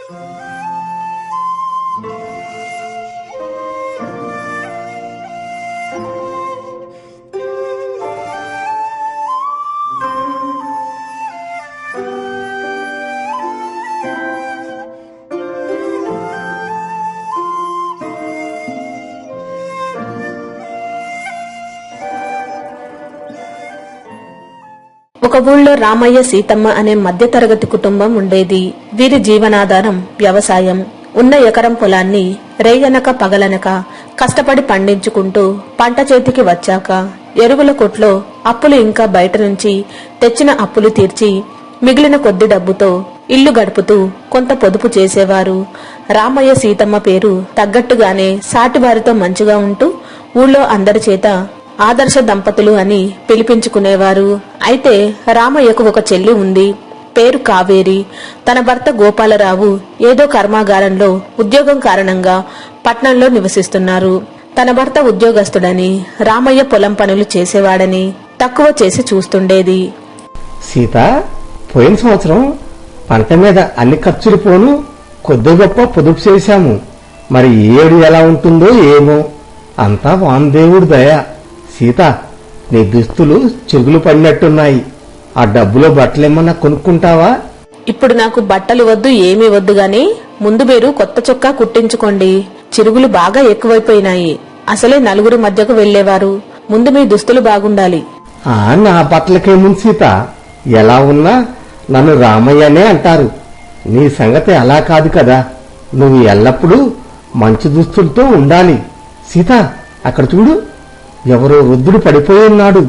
ఒక ఊళ్ళో రామయ్య సీతమ్మ అనే మధ్యతరగతి కుటుంబం ఉండేది. వీరి జీవనాధారం వ్యవసాయం. ఉన్న ఎకరం పొలాన్ని రేయనక పగలనక కష్టపడి పండించుకుంటూ పంట చేతికి వచ్చాక ఎరువుల కొట్లో అప్పులు ఇంకా బయట నుంచి తెచ్చిన అప్పులు తీర్చి మిగిలిన కొద్ది డబ్బుతో ఇల్లు గడుపుతూ కొంత పొదుపు చేసేవారు. రామయ్య సీతమ్మ పేరు తగ్గట్టుగానే సాటివారితో మంచిగా ఉంటూ ఊళ్ళో అందరి చేత ఆదర్శ దంపతులు అని పిలిపించుకునేవారు. అయితే రామయ్యకు ఒక చెల్లి ఉంది. పేరు కావేరి. తన భర్త గోపాలరావు ఏదో కర్మాగారంలో ఉద్యోగం కారణంగా పట్నంలో నివసిస్తున్నారు. తన భర్త ఉద్యోగస్తుడని, రామయ్య పొలం పనులు చేసేవాడని తక్కువ చేసి చూస్తుండేది. సీత, పోయిన సంవత్సరం పంట మీద అన్ని ఖర్చులు పోను కొద్ది గొప్ప పొదుపు చేశాము. మరి ఏడు ఎలా ఉంటుందో ఏమో, అంతా వామదేవుడి దయ. సీత, నీ దుస్తులు చెగులు పడినట్టున్నాయి. ఆ డబ్బులో బట్టలేమన్నా కొనుక్కుంటావా? ఇప్పుడు నాకు బట్టలు వద్దు, ఏమీ వద్దు గాని ముందు మీరు కొత్త చొక్కా కుట్టించుకోండి. చిరుగులు బాగా ఎక్కువైపోయినాయి. అసలే నలుగురి మధ్యకు వెళ్లేవారు. ముందు మీ దుస్తులు బాగుండాలి. నా బట్టలకేముంది సీత, ఎలా ఉన్నా నన్ను రామయ్యనే అంటారు. నీ సంగతి అలా కాదు కదా. నువ్వు ఎల్లప్పుడూ మంచి దుస్తులతో ఉండాలి. సీత, అక్కడ చూడు, ఎవరో వృద్ధుడు పడిపోయి ఉన్నాడు.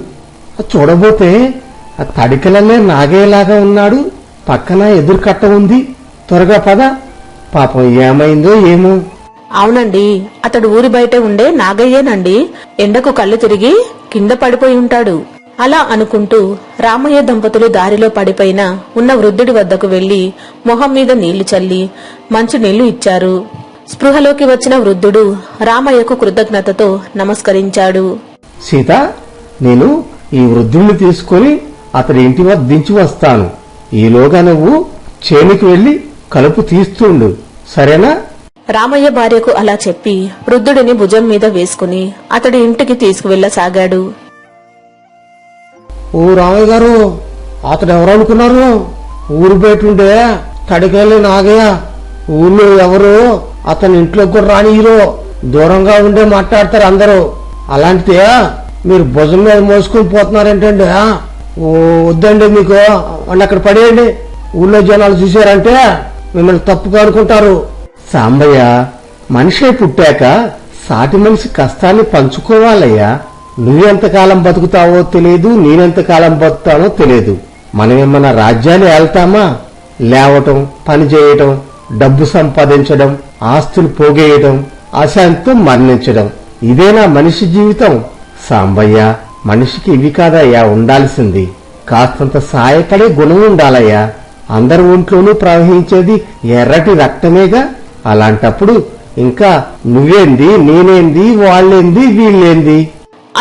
చూడబోతే ఆ తడికలనే నాగేలాగా ఉన్నాడు. పక్కన ఎదురు కట్ట ఉంది. త్వరగా పద. పాపం ఏమైందో ఏమో. అవునండి, అతడు ఊరి బయట ఉండే నాగయ్యేనండి. ఎండకు కళ్ళు తిరిగి కింద పడిపోయి ఉంటాడు. అలా అనుకుంటూ రామయ్య దంపతులు దారిలో పడిపోయిన ఉన్న వృద్ధుడి వద్దకు వెళ్లి మొహం మీద నీళ్లు చల్లి మంచి నీళ్లు ఇచ్చారు. స్పృహలోకి వచ్చిన వృద్ధుడు రామయ్యకు కృతజ్ఞతతో నమస్కరించాడు. సీత, నేను ఈ వృద్ధుణ్ణి తీసుకుని అతడి ఇంటి వద్ద దించి వస్తాను. ఈలోగా నువ్వు చేనికి వెళ్లి కలుపు తీస్తుండు, సరేనా? రామయ్య భార్యకు అలా చెప్పి వృద్ధుడిని భుజం మీద వేసుకుని అతడి ఇంటికి తీసుకువెళ్లసాగాడు. ఓ రామయ్య గారు, అతడు ఎవరనుకున్నారు? ఊరు బయట ఉండే తడికెళ్ళి నాగయ్య. ఊళ్ళో ఎవరు అతని ఇంట్లోకి కూడా రానియరో, దూరంగా ఉండే మాట్లాడతారు అందరూ. అలాంటిదే మీరు భుజం మీద మోసుకుని పోతున్నారేంటండి? ఓ వద్దండి, మీకు వాళ్ళు అక్కడ పడేయండి. ఊళ్ళో జనాలు చూశారంటే మిమ్మల్ని తప్పుగా అనుకుంటారు. సాంబయ్య, మనిషి పుట్టాక సాటి మనిషి కష్టాన్ని పంచుకోవాలయ్యా. నువ్వెంతకాలం బతుకుతావో తెలియదు, నేనెంతకాలం బతుకుతానో తెలియదు. మనమేమన్నా రాజ్యాలు వెళ్తామా? లేవటం, పని చేయటం, డబ్బు సంపాదించడం, ఆస్తులు పోగేయటం, అశాంతితో మరణించడం, ఇదేనా మనిషి జీవితం? సాంబయ్య, మనిషికి ఇవి కాదయ్యా ఉండాల్సింది. కాస్తంత సాయపడే గుణం ఉండాలయ్యా. అందరి ఒంట్లోనూ ప్రవహించేది ఎర్రటి రక్తమేగా. అలాంటప్పుడు ఇంకా నువ్వేంది, నేనేంది, వాళ్ళేంది, వీళ్ళేంది?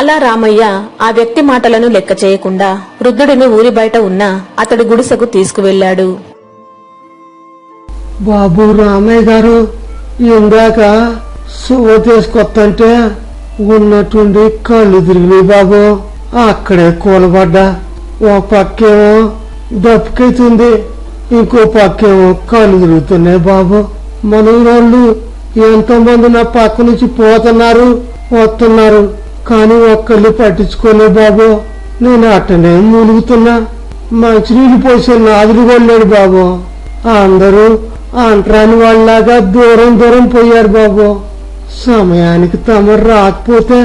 అలా రామయ్య ఆ వ్యక్తి మాటలను లెక్క చేయకుండా వృద్ధుడిని ఊరి బయట ఉన్న అతడి గుడిసెకు తీసుకువెళ్లాడు. బాబు రామయ్య గారు, ఇందాక సువ్వ తీసుకొత్తంటే ఉన్నట్టుండి కళ్ళు తిరిగినాయి బాబు. అక్కడే కూలబడ్డా. ఓ పక్కేమో దప్పుకైతుంది, ఇంకో పక్కేమో కళ్ళు తిరుగుతున్నాయి బాబు. మనోళ్ళు ఎంతోమంది నా పక్క నుంచి పోతున్నారు, వస్తున్నారు, కానీ ఒక్కళ్ళు పట్టించుకోలే బాబు. నేను అట్టనే మూలుగుతున్నా. మంచినీళ్ళు పోసే నాదులు కొన్నాడు బాబు. అందరూ అంటరాని వాళ్ళలాగా దూరం దూరం పోయారు బాబు. సమయానికి తమరు రాకపోతే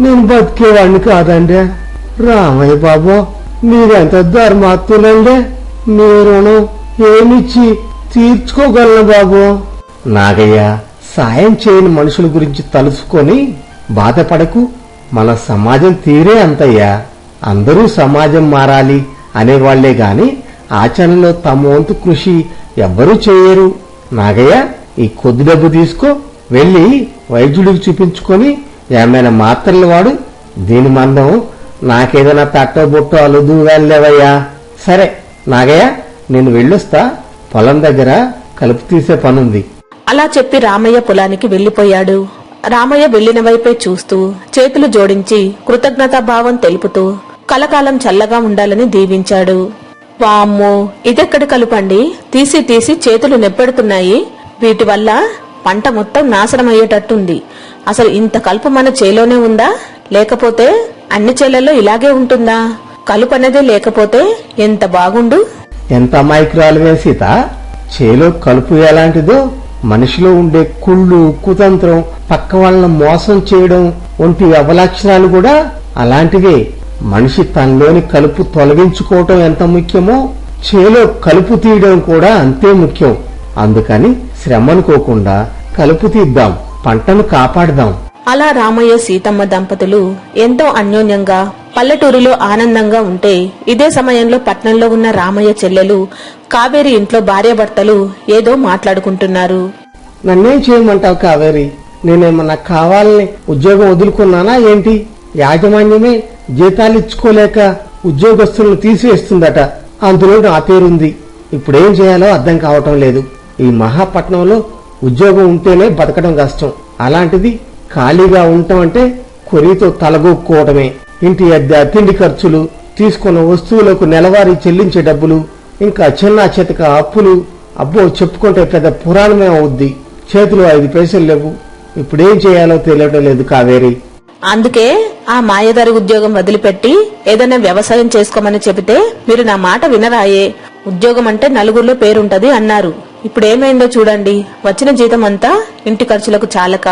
నేను బతికేవాడిని కాదండి. రామయ్య బాబు, మీరెంత ధర్మాత్ములండి. మీ రుణం ఏమిచ్చి తీర్చుకోగలను బాబు. నాగయ్య, సాయం చేయని మనుషుల గురించి తలుసుకొని బాధపడకు. మన సమాజం తీరే అంతయ్యా. అందరూ సమాజం మారాలి అనేవాళ్లే గాని ఆచరణలో తమ వంతు కృషి ఎవ్వరూ చేయరు. నాగయ్య, ఈ కొద్ది డబ్బు తీసుకో, వెళ్లి వైద్యుడికి చూపించుకొని ఏమైనా మాత్రలు వాడు. దీని మందం నాకేదైనా తట్టో బొట్టో అలుదు వెళ్ళలేవయ్యా. సరే నాగయ్య, నేను వెళ్ళొస్తా. పొలం దగ్గర కలుపు తీసే పనుంది. అలా చెప్పి రామయ్య పొలానికి వెళ్లిపోయాడు. రామయ్య వెళ్లిన వైపే చూస్తూ చేతులు జోడించి కృతజ్ఞతాభావం తెలుపుతూ కలకాలం చల్లగా ఉండాలని దీవించాడు. వామ్మో, ఇదెక్కడి కలుపండి, తీసి తీసి చేతులు నెప్పెడుతున్నాయి. వీటి వల్ల పంట మొత్తం నాశనమయ్యేటట్టుంది. అసలు ఇంత కలుపు మన చేలోనే ఉందా, లేకపోతే అన్ని చేలల్లో ఇలాగే ఉంటుందా? కలుపు అనేది లేకపోతే ఎంత బాగుండు. ఎంత అమాయకురాలువే సీత. చేలో కలుపు ఎలాంటిదో మనిషిలో ఉండే కుళ్ళు, కుతంత్రం, పక్క వాళ్ళని మోసం చేయడం వంటి అవలక్షణాలు కూడా అలాంటివే. మనిషి తనలోని కలుపు తొలగించుకోవటం ఎంత ముఖ్యమో చేలో కలుపు తీయడం కూడా అంతే ముఖ్యం. అందుకని శ్రమనుకోకుండా కలుపు తీద్దాం, పంటను కాపాడదాం. అలా రామయ్య సీతమ్మ దంపతులు ఎంతో అన్యోన్యంగా పల్లెటూరులో ఆనందంగా ఉంటే, ఇదే సమయంలో పట్నంలో ఉన్న రామయ్య చెల్లెలు కావేరి ఇంట్లో భార్యాభర్తలు ఏదో మాట్లాడుకుంటున్నారు. నన్నేం చేయమంటావు కావేరి? నేనేమన్నా కావాలని ఉద్యోగం వదులుకున్నానా ఏంటి? యాజమాన్యమే జీతాలు ఇచ్చుకోలేక ఉద్యోగస్తులను తీసివేస్తుందట. అందులో నా పేరుంది. ఇప్పుడేం చేయాలో అర్థం కావటం లేదు. ఈ మహాపట్నంలో ఉద్యోగం ఉంటేనే బతకడం కష్టం. అలాంటిది ఖాళీగా ఉండటం అంటే కొరితో తలగొక్కోవటమే. ఇంటి అద్దె, తిండి ఖర్చులు, తీసుకున్న వస్తువులకు నెలవారీ చెల్లించే డబ్బులు, ఇంకా చిన్న చితక అప్పులు. అబ్బో, చెప్పుకుంటే పెద్ద పురాణమే అవుద్ది. చేతిలో 5 పైసలు లేవు. ఇప్పుడేం చేయాలో తెలియటం లేదు కావేరి. అందుకే ఆ మాయదారి ఉద్యోగం వదిలిపెట్టి ఏదైనా వ్యవసాయం చేసుకోమని చెబితే మీరు నా మాట వినరాయే. ఉద్యోగం అంటే నలుగురిలో పేరుంటది అన్నారు. ఇప్పుడేమైందో చూడండి. వచ్చిన జీతం అంతా ఇంటి ఖర్చులకు చాలక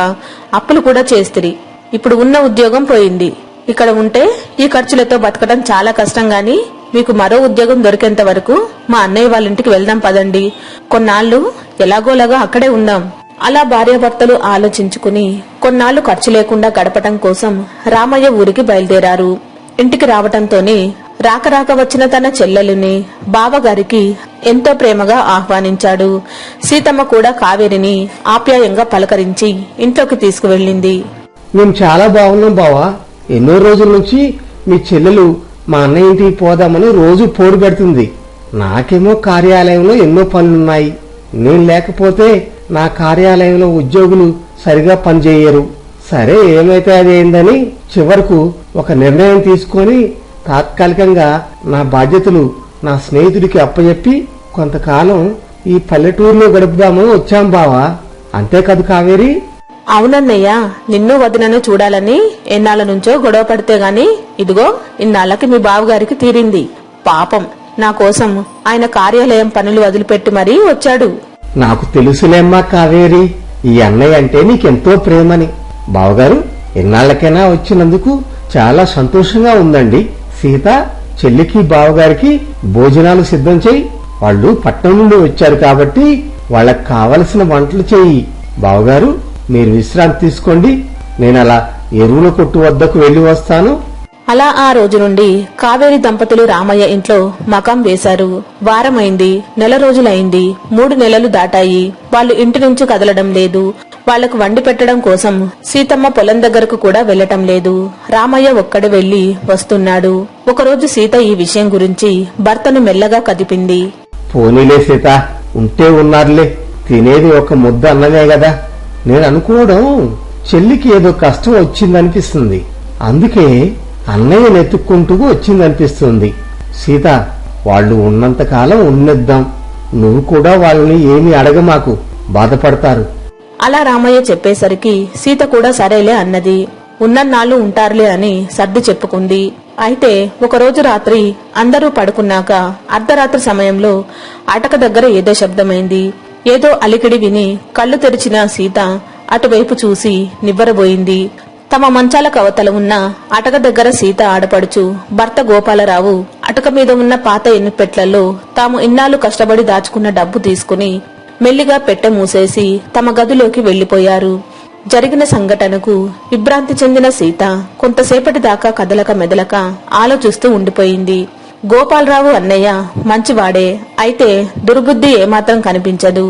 అప్పులు కూడా చేస్తిరి. ఇప్పుడు ఉన్న ఉద్యోగం పోయింది. ఇక్కడ ఉంటే ఈ ఖర్చులతో బతకడం చాలా కష్టం గాని, మీకు మరో ఉద్యోగం దొరికేంత వరకు మా అన్నయ్య వాళ్ళ ఇంటికి వెళ్దాం పదండి. కొన్నాళ్లు ఎలాగోలాగా అక్కడే ఉందాం. అలా భార్యాభర్తలు ఆలోచించుకుని కొన్నాళ్లు ఖర్చు లేకుండా గడపటం కోసం రామయ్య ఊరికి బయలుదేరారు. ఇంటికి రావటంతోనే రాక వచ్చిన తన చెల్లెలుని బావగారికి ఎంతో ప్రేమగా ఆహ్వానించాడు. సీతమ్మ కూడా కావేరిని ఆప్యాయంగా పలకరించి ఇంట్లోకి తీసుకువెళ్ళింది. మేము చాలా బాగున్నాం బావా. ఎన్నో రోజుల నుంచి మీ చెల్లెలు మా అన్నయ్య ఇంటికి పోదామని రోజు పోరు పెడుతుంది. నాకేమో కార్యాలయంలో ఎన్నో పనులున్నాయి. నేను లేకపోతే నా కార్యాలయంలో ఉద్యోగులు సరిగా పనిచేయరు. సరే, ఏమైతే అదేందని చివరకు ఒక నిర్ణయం తీసుకొని తాత్కాలికంగా నా బాధ్యతలు నా స్నేహితుడికి అప్పచెప్పి కొంతకాలం ఈ పల్లెటూరులో గడుపుదామని వచ్చాం బావా. అంతే కాదు కావేరి? అవునన్నయ్య, నిన్ను వదినను చూడాలని ఎన్నాళ్ళ నుంచో గొడవ పడితే గాని ఇదిగో ఇన్నాళ్ళకి మీ బావగారికి తీరింది. పాపం, నా కోసం ఆయన కార్యాలయం పనులు వదిలిపెట్టి మరీ వచ్చాడు. నాకు తెలుసులేమ్మా కావేరి, ఈ అన్నయ్య అంటే నీకెంతో ప్రేమని. బావగారు ఎన్నాళ్లకైనా వచ్చినందుకు చాలా సంతోషంగా ఉందండి. సీత, చెల్లికి బావగారికి భోజనాలు సిద్ధం చేయి. వాళ్ళు పట్నం నుండి వచ్చారు కాబట్టి వాళ్ళకి కావలసిన వంటలు చేయి. బావగారు, మీరు విశ్రాంతి తీసుకోండి. నేను అలా ఎరువుల కొట్టు వద్దకు వెళ్లి వస్తాను. అలా ఆ రోజు నుండి కావేరి దంపతులు రామయ్య ఇంట్లో మకాం వేశారు. వారమైంది, నెల రోజులైంది, 3 నెలలు దాటాయి. వాళ్ళు ఇంటి నుంచి కదలడం లేదు. వాళ్లకు వండి పెట్టడం కోసం సీతమ్మ పొలం దగ్గరకు కూడా వెళ్లటం లేదు. రామయ్య ఒక్కడే వెళ్లి వస్తున్నాడు. ఒకరోజు సీత ఈ విషయం గురించి భర్తను మెల్లగా కదిపింది. పోనీలే సీత, ఉంటే ఉన్నారులే. తినేది ఒక ముద్ద అన్నమే గదా. నేను అనుకోవడం చెల్లికి ఏదో కష్టం వచ్చిందనిపిస్తుంది. అందుకే అన్నయ్య నెత్తుక్కుంటూ వచ్చిందనిపిస్తుంది. సీత, వాళ్ళు ఉన్నంతకాలం ఉన్నిద్దాం. నువ్వు కూడా వాళ్ళని ఏమీ అడగమాకు, బాధపడతారు. అలా రామయ్య చెప్పేసరికి సీత కూడా సరేలే అన్నది. ఉన్నన్నాళ్లు ఉంటారులే అని సర్ది చెప్పుకుంది. అయితే ఒకరోజు రాత్రి అందరూ పడుకున్నాక అర్ధరాత్రి సమయంలో అటక దగ్గర ఏదో శబ్దమైంది. ఏదో అలికిడి విని కళ్ళు తెరిచిన సీత అటువైపు చూసి నివ్వరబోయింది. తమ మంచాల కవతల ఉన్న అటక దగ్గర సీత ఆడపడుచు భర్త గోపాలరావు అటక మీద ఉన్న పాత ఎన్నిపెట్లలో తాము ఇన్నాళ్లు కష్టపడి దాచుకున్న డబ్బు తీసుకుని మెల్లిగా పెట్టె మూసేసి తమ గదిలోకి వెళ్లిపోయారు. జరిగిన సంఘటనకు విభ్రాంతి చెందిన సీత కొంతసేపటి దాకా కదలక మెదలక ఆలోచిస్తూ ఉండిపోయింది. గోపాలరావు అన్నయ్య మంచివాడే, అయితే దుర్బుద్ధి ఏమాత్రం కనిపించదు.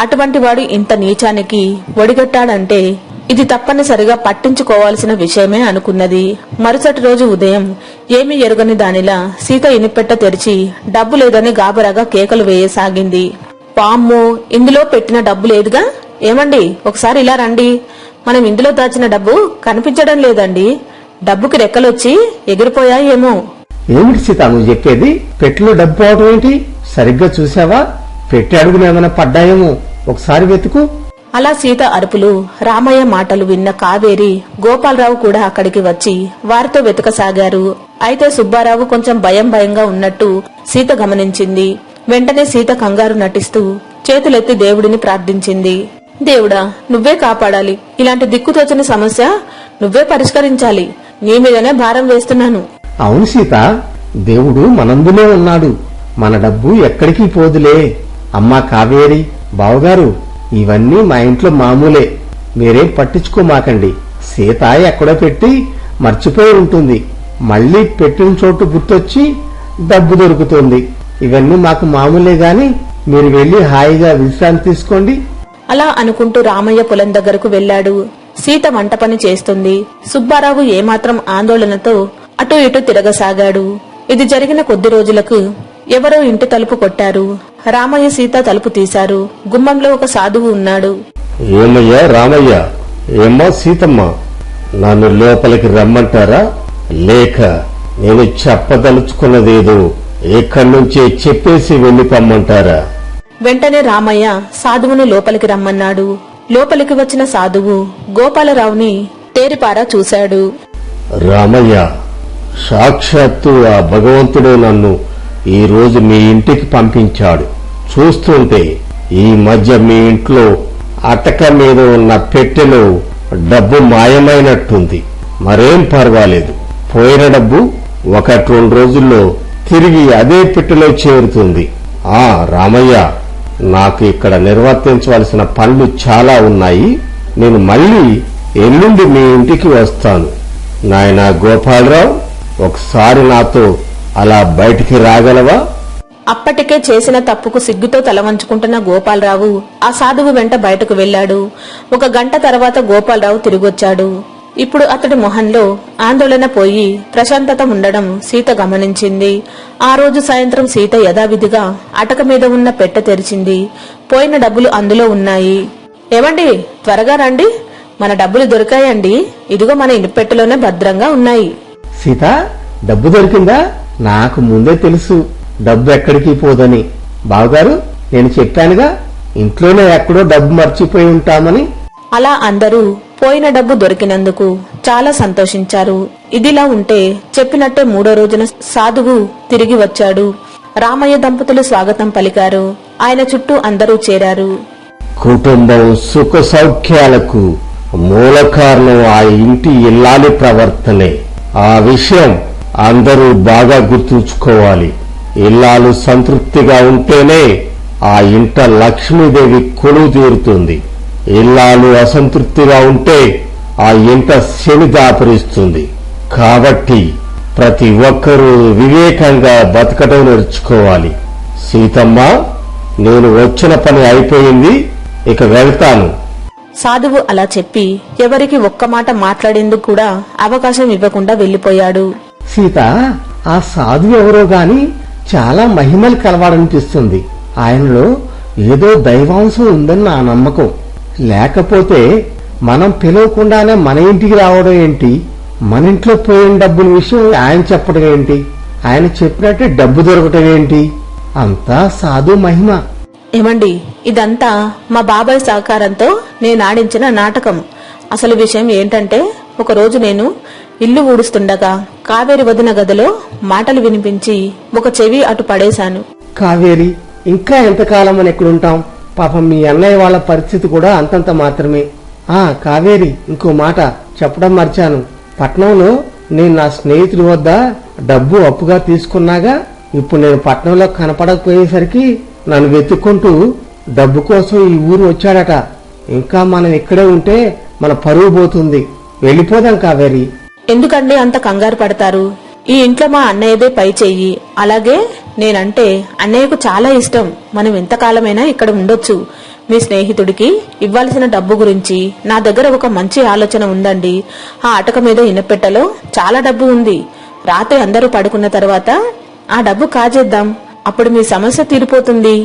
అటువంటి వాడు ఇంత నీచానికి ఒడిగట్టాడంటే ఇది తప్పనిసరిగా పట్టించుకోవాల్సిన విషయమే అనుకున్నది. మరుసటి రోజు ఉదయం ఏమీ ఎరుగని దానిలా సీత ఇనిపెట్ట తెరిచి డబ్బు లేదని గాబరాగా కేకలు వేయసాగింది. వామ్మో, ఇందులో పెట్టిన డబ్బు లేదుగా. ఏమండి, ఒకసారి ఇలా రండి. మనం ఇందులో దాచిన డబ్బు కనిపించడం లేదండి. డబ్బుకి రెక్కలొచ్చి ఎగిరిపోయాయేమో. ఏమిటి సీత నువ్వు చెప్పేది? పెట్టెలో డబ్బు పోవడం ఏంటి? సరిగ్గా చూసావా? పెట్టి అడుగులు ఏమైనా పడ్డాయేమో, ఒకసారి వెతుకు. అలా సీత అరుపులు, రామయ్య మాటలు విన్న కావేరి, గోపాలరావు కూడా అక్కడికి వచ్చి వారితో వెతకసాగారు. అయితే సుబ్బారావు కొంచెం భయంగా ఉన్నట్టు సీత గమనించింది. వెంటనే సీత కంగారు నటిస్తూ చేతులెత్తి దేవుడిని ప్రార్థించింది. దేవుడా, నువ్వే కాపాడాలి. ఇలాంటి దిక్కుతోచని సమస్య నువ్వే పరిష్కరించాలి. నీ మీదనే భారం వేస్తున్నాను. అవును సీత, దేవుడు మనందులో ఉన్నాడు. మన డబ్బు ఎక్కడికి పోదులే. అమ్మా కావేరి, బావగారు, ఇవన్నీ మా ఇంట్లో మామూలే. మీరేం పట్టించుకోమాకండి. సీత ఎక్కడో పెట్టి మర్చిపోయి ఉంటుంది. మళ్లీ పెట్టిన చోటు గుర్తొచ్చి డబ్బు దొరుకుతుంది. ఇవన్నీ మాకు మామూలే గాని మీరు వెళ్లి హాయిగా విశ్రాంతి తీసుకోండి. అలా అనుకుంటూ రామయ్య పొలం దగ్గరకు వెళ్లాడు. సీత వంట పని చేస్తుంది. సుబ్బారావు ఏమాత్రం ఆందోళనతో అటూ ఇటూ తిరగసాగాడు. ఇది జరిగిన కొద్ది రోజులకు ఎవరో ఇంటి తలుపు కొట్టారు. రామయ్య సీత తలుపు తీశారు. గుమ్మంలో ఒక సాధువు ఉన్నాడు. ఏమయ్యా రామయ్య, ఏమ్మా సీతమ్మ, నన్ను లోపలికి రమ్మంటారా? లేక నేను చెప్పదలుచుకున్నదేదో ఇక్కడి నుంచే చెప్పేసి వెళ్లిపమ్మంటారా? వెంటనే రామయ్య సాధువును లోపలికి రమ్మన్నాడు. లోపలికి వచ్చిన సాధువు గోపాలరావుని తేరిపారా చూశాడు. రామయ్య, సాక్షాత్తు ఆ భగవంతుడే నన్ను ఈ రోజు మీ ఇంటికి పంపించాడు. చూస్తుంటే ఈ మధ్య మీ ఇంట్లో అటక మీద ఉన్న పెట్టెలో డబ్బు మాయమైనట్టుంది. మరేం పర్వాలేదు, పోయిన డబ్బు 1-2 రోజుల్లో తిరిగి అదే పెట్టెలో చేరుతుంది. రామయ్య, నాకు ఇక్కడ నిర్వర్తించవలసిన పనులు చాలా ఉన్నాయి. నేను మళ్ళీ ఎల్లుండి మీ ఇంటికి వస్తాను. నాయనా గోపాలరావు, ఒకసారి నాతో అలా బయటికి రాగలవా? అప్పటికే చేసిన తప్పుకు సిగ్గుతో తల వంచుకుంటున్న గోపాలరావు ఆ సాధువు వెంట బయటకు వెళ్లాడు. 1 గంట తర్వాత గోపాలరావు తిరిగొచ్చాడు. ఇప్పుడు అతడి మొహంలో ఆందోళన పోయి ప్రశాంతత ఉండడం సీత గమనించింది. ఆ రోజు సాయంత్రం సీత యథావిధిగా అటక మీద ఉన్న పెట్టె తెరిచింది. పోయిన డబ్బులు అందులో ఉన్నాయి. ఏమండి, త్వరగా రండి, మన డబ్బులు దొరికాయండి. ఇదిగో మన ఇంటి పెట్టెలోనే భద్రంగా ఉన్నాయి. సీత, డబ్బు దొరికిందా? నాకు ముందే తెలుసు డబ్బు ఎక్కడికి పోదని. బావగారు, నేను చెప్పానుగా ఇంట్లోనే ఎక్కడో డబ్బు మర్చిపోయి ఉంటామని. అలా అందరూ పోయిన డబ్బు దొరికినందుకు చాలా సంతోషించారు. ఇదిలా ఉంటే చెప్పినట్టే 3వ రోజున సాధువు తిరిగి వచ్చాడు. రామయ్య దంపతులు స్వాగతం పలికారు. ఆయన చుట్టూ అందరూ చేరారు. కుటుంబం సుఖ సౌఖ్యాలకు మూల కారణం ఆ ఇంటి ఇల్లాలి ప్రవర్తనే. ఆ విషయం అందరూ బాగా గుర్తుంచుకోవాలి. ఇల్లాలు సంతృప్తిగా ఉంటేనే ఆ ఇంట లక్ష్మీదేవి కొలువు తీరుతుంది. ఇల్లాలు అసంతృప్తిగా ఉంటే ఆ ఇంట శని దాపరిస్తుంది. కాబట్టి ప్రతి ఒక్కరూ వివేకంగా బతకడం నేర్చుకోవాలి. సీతమ్మ, నేను వచ్చిన పని అయిపోయింది, ఇక వెళ్తాను. సాధువు అలా చెప్పి ఎవరికి ఒక్క మాట మాట్లాడేందుకు కూడా అవకాశం ఇవ్వకుండా వెళ్లిపోయాడు. సీత, ఆ సాధువు ఎవరో గాని చాలా మహిమలు కలవాడనిపిస్తుంది. ఆయనలో ఏదో దైవాంశం ఉందని నా నమ్మకం. లేకపోతే మనం పిలవకుండానే మన ఇంటికి రావడం ఏంటి? మన ఇంట్లో పోయిన డబ్బుల విషయం ఆయన చెప్పడం ఏంటి? ఆయన చెప్పినట్టే డబ్బు దొరకటం ఏంటి? అంతా సాధు మహిమ. ఏమండి, ఇదంతా మా బాబాయ్ సహకారంతో నేనాడించిన నాటకం. అసలు విషయం ఏంటంటే, ఒకరోజు నేను ఇల్లు ఊడుస్తుండగా కావేరి వదిన గదిలో మాటలు వినిపించి ఒక చెవి అటు పడేశాను. కావేరి, ఇంకా ఎంతకాలం అని ఎక్కడుంటాం? పాపం మీ అన్నయ్య వాళ్ళ పరిస్థితి కూడా అంతంత మాత్రమే. కావేరి, ఇంకో మాట చెప్పడం మర్చాను. పట్నంలో నేను నా స్నేహితుడి వద్ద డబ్బు అప్పుగా తీసుకున్నాగా. ఇప్పుడు నేను పట్నంలో కనపడకపోయేసరికి నన్ను వెతుక్కుంటూ డబ్బు కోసం ఈ ఊరు వచ్చాడట. ఇంకా మనం ఇక్కడే ఉంటే మన పరువు పోతుంది. వెళ్ళిపోదాం కావేరి. ఎందుకండి అంత కంగారు పడతారు? ఈ ఇంట్లో మా అన్నయ్యదే పై చెయ్యి. అలాగే నేనంటే అన్నయ్యకు చాలా ఇష్టం. మనం ఎంతకాలమైనా ఇక్కడ ఉండొచ్చు. మీ స్నేహితుడికి ఇవ్వాల్సిన డబ్బు గురించి నా దగ్గర ఒక మంచి ఆలోచన ఉందండి. ఆ అటక మీద ఇనపెట్టెలో చాలా డబ్బు ఉంది. రాత్రి అందరూ పడుకున్న తర్వాత ఆ డబ్బు కాజేద్దాం. అప్పుడు మీ సమస్య తీరిపోతుంది.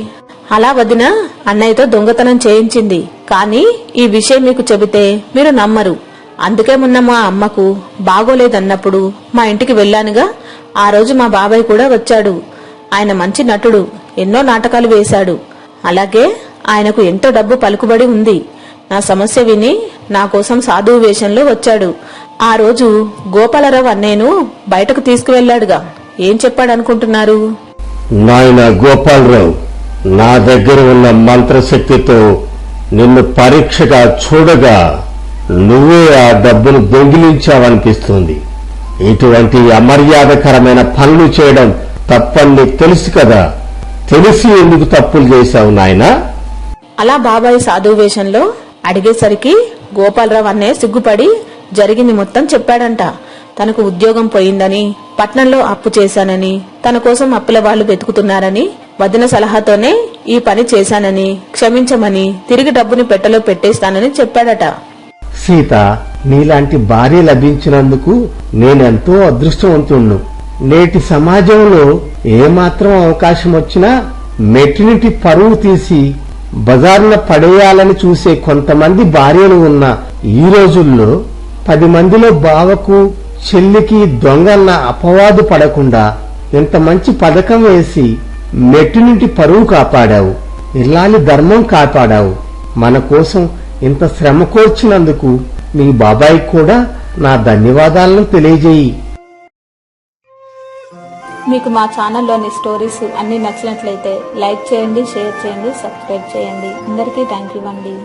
అలా వదిన అన్నయ్యతో దొంగతనం చేయించింది. కానీ ఈ విషయం మీకు చెబితే మీరు నమ్మరు. అందుకే మొన్న మా అమ్మకు బాగోలేదన్నప్పుడు మా ఇంటికి వెళ్ళానుగా. ఆ రోజు మా బాబాయ్ కూడా వచ్చాడు. ఆయన మంచి నటుడు, ఎన్నో నాటకాలు వేశాడు. అలాగే ఆయనకు ఎంతో డబ్బు పలుకుబడి ఉంది. నా సమస్య విని నా కోసం సాధువు వేషంలో వచ్చాడు. ఆ రోజు గోపాలరావు అన్నయ్యను బయటకు తీసుకువెళ్లాడుగా. ఏం చెప్పాడనుకుంటున్నారు? నాయన గోపాలరావు, నా దగ్గర ఉన్న మంత్రశక్తితో నిన్ను పరీక్షగా చూడగా నువ్వే ఆ డబ్బును దొంగిలించావనిపిస్తుంది. ఇటువంటి అమర్యాదకరమైన పనులు చేయడం తప్పని నీకు తెలుసు కదా. తెలిసి ఎందుకు తప్పులు చేశావు నాయనా? అలా బాబాయ్ సాధువు వేషంలో అడిగేసరికి గోపాలరావు అన్నయ్య సిగ్గుపడి జరిగింది మొత్తం చెప్పాడంట. తనకు ఉద్యోగం పోయిందని, పట్నంలో అప్పు చేశానని, తన కోసం అప్పుల వాళ్ళు వెతుకుతున్నారని, వదిన సలహాతోనే ఈ పని చేశానని, క్షమించమని, తిరిగి డబ్బుని పెట్టెలో పెట్టేస్తానని చెప్పాడట. సీత, నీలాంటి భార్య లభించినందుకు నేనెంతో అదృష్టవంతుణ్ణు. నేటి సమాజంలో ఏమాత్రం అవకాశం వచ్చినా మెట్టినిటి పరువు తీసి బజార్న పడేయాలని చూసే కొంతమంది భార్యలు ఉన్న ఈ రోజుల్లో 10 మందిలో బావకు చెల్లికి దొంగన్న అపవాదు పడకుండా ఇంత మంచి పథకం వేసి మెట్టినింటి పరువు కాపాడావు. ఇల్లాలి ధర్మం కాపాడావు. మన కోసం ఇంత శ్రమ కోర్చినందుకు మీ బాబాయ్ కూడా నా ధన్యవాదాలను తెలియజేయి. మీకు మా ఛానల్లోని స్టోరీస్ అన్ని నచ్చినట్లయితే లైక్ చేయండి, షేర్ చేయండి, సబ్స్క్రైబ్ చేయండి. అందరికీ థ్యాంక్ యూ అండి.